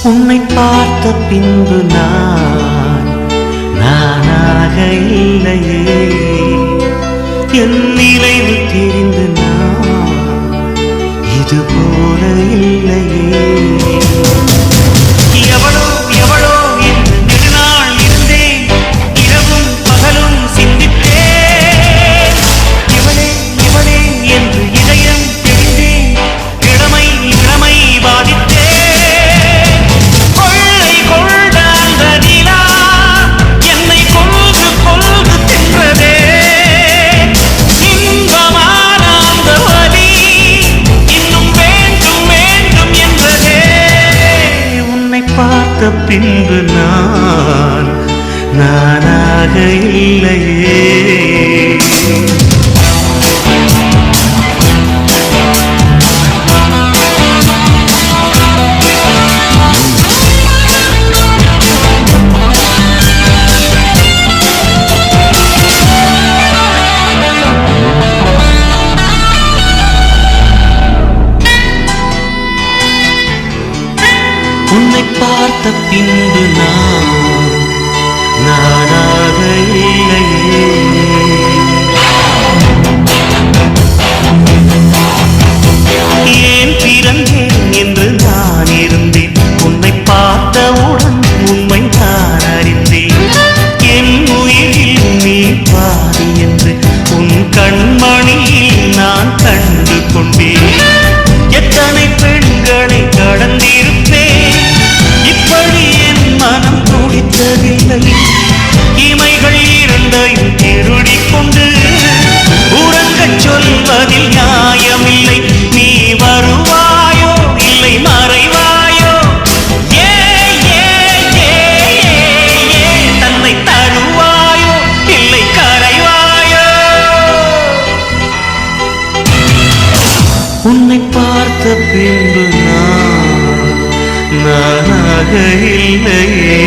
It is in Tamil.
உன்னை பார்த்த பின்பு நானாக இல்லையே, என் நினைவு தெரிந்து இது போல இல்லையே. எவளோ எவளோ என்று நெடுநாள் இருந்தேன், இரவும் பகலும் சிந்தித்தேன். இவளே இவளே என்று இதயம் தெரிந்தேன், இளமை இளமை பாதித்தேன். கொள்ளை கொண்ட அந்த நிலா என்னை கொல்கு கொல்கு தின்றதே. இன்பமான அந்த வலி இன்னும் வேண்டும் வேண்டும் என்றதே. உன்னை பார்த்த பின்பு நானாக இல்லையே. உன்னை பார்த்த பின்பு நானாக இல்லையே. ஏன் பிறந்தேன் என்று நான் இருந்தேன், உன்னை பார்த்தவுடன் உண்மை நான் அறிந்தேன். என் உயிரில் நீ பாதி என்று உன் கண்மணியில் நான் கண்டு கொண்டேன். எத்தனை பெண்களை கடந்திருப்பேன், இப்படி என் மனம் துடித்ததில்லை. இமைகள் இரண்டையும் திருடிக் கொண்டு உறங்கச் சொல்வதில் நியாயமில்லை. நீ வருவாயோ இல்லை மறைவாயோ, ஏ தன்னை தருவாயோ இல்லை கரைவாயோ. உன்னை பார்த்த பின்பு நானாக இல்லையே.